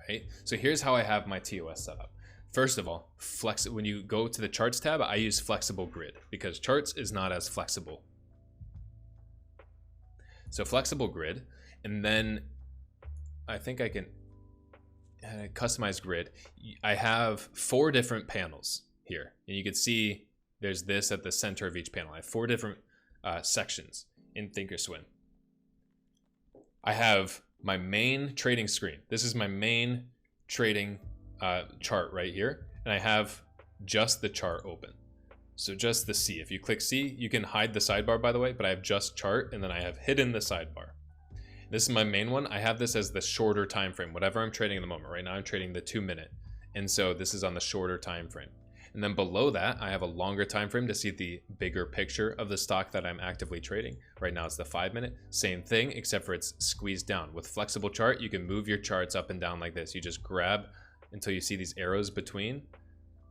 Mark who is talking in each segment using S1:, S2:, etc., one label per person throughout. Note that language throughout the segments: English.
S1: right? So here's how I have my TOS set up. First of all, when you go to the charts tab, I use flexible grid because charts is not as flexible. So flexible grid, and then I think I can customize grid. I have 4 different panels here, and you can see there's this at the center of each panel. I have 4 different sections in ThinkorSwim. I have my main trading screen. This is my main trading chart right here, and I have just the chart open. So just the C. If you click C, you can hide the sidebar, by the way, but I have just chart, and then I have hidden the sidebar. This is my main one. I have this as the shorter time frame, whatever I'm trading in the moment. Right now I'm trading the 2-minute, and so this is on the shorter time frame. And then below that, I have a longer time frame to see the bigger picture of the stock that I'm actively trading. Right now it's the 5-minute. Same thing, except for it's squeezed down. With flexible chart, you can move your charts up and down like this. You just grab until you see these arrows between,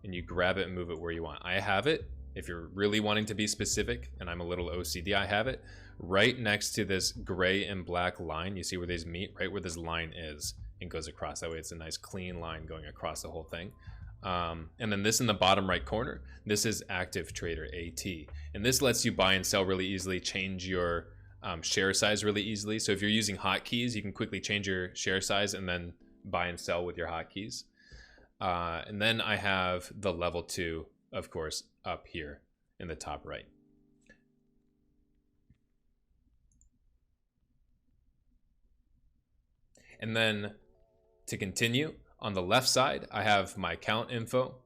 S1: and you grab it and move it where you want. I have it, if you're really wanting to be specific, and I'm a little OCD, I have it right next to this gray and black line. You see where these meet, right where this line is, and goes across. That way it's a nice clean line going across the whole thing. And then this in the bottom right corner, this is Active Trader AT. And this lets you buy and sell really easily, change your share size really easily. So if you're using hotkeys, you can quickly change your share size and then buy and sell with your hotkeys. And then I have the level 2, of course, up here in the top right. And then to continue, on the left side, I have my account info.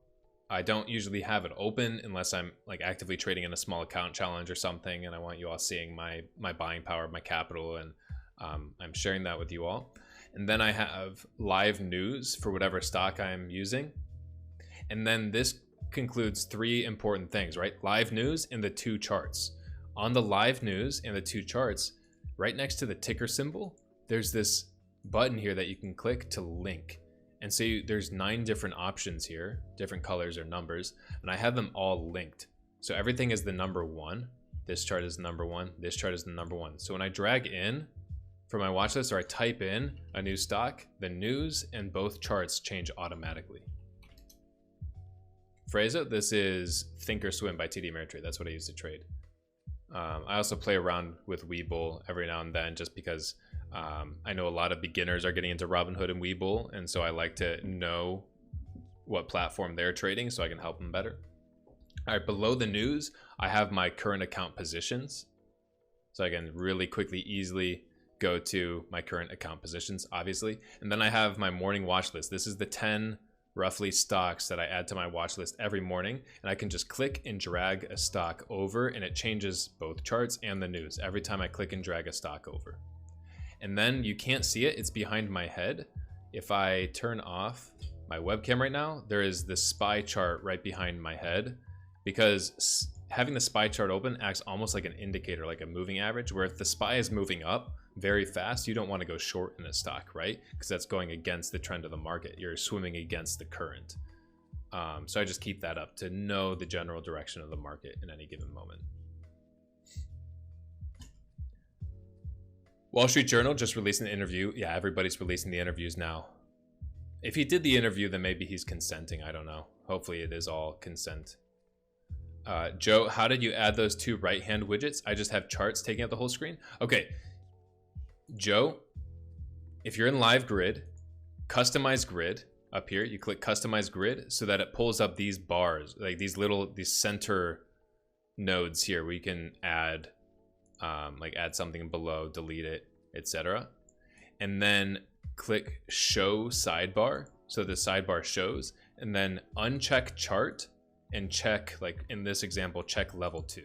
S1: I don't usually have it open unless I'm like actively trading in a small account challenge or something, and I want you all seeing my buying power, my capital, and I'm sharing that with you all. And then I have live news for whatever stock I'm using. And then this concludes 3 important things, right? Live news and the 2 charts. On the live news and the 2 charts, right next to the ticker symbol, there's this button here that you can click to link. And so there's 9 different options here, different colors or numbers, and I have them all linked. So everything is the number 1. This chart is the number 1. This chart is the number 1. So when I drag in for my watch list, or I type in a new stock, the news and both charts change automatically. 𝗬𝗄, this is ThinkorSwim by TD Ameritrade. That's what I use to trade. I also play around with Webull every now and then, just because I know a lot of beginners are getting into Robinhood and Webull, and so I like to know what platform they're trading so I can help them better. All right, below the news, I have my current account positions. So I can really quickly, easily go to my current account positions, obviously. And then I have my morning watch list. This is the 10 roughly stocks that I add to my watch list every morning, and I can just click and drag a stock over, and it changes both charts and the news every time I click and drag a stock over. And then you can't see it, it's behind my head. If I turn off my webcam right now, there is the SPY chart right behind my head, because having the SPY chart open acts almost like an indicator, like a moving average, where if the SPY is moving up very fast, you don't want to go short in a stock, right? Because that's going against the trend of the market. You're swimming against the current. So I just keep that up to know the general direction of the market in any given moment. Wall Street Journal just released an interview. Yeah, everybody's releasing the interviews now. If he did the interview, then maybe he's consenting. I don't know. Hopefully it is all consent. Joe, how did you add those 2 right-hand widgets? I just have charts taking up the whole screen. Okay, Joe, if you're in live grid, customize grid up here, you click customize grid so that it pulls up these bars, like these center nodes here where you can add, like add something below, delete it, etc. And then click show sidebar so the sidebar shows, and then uncheck chart and check, like in this example, check level 2.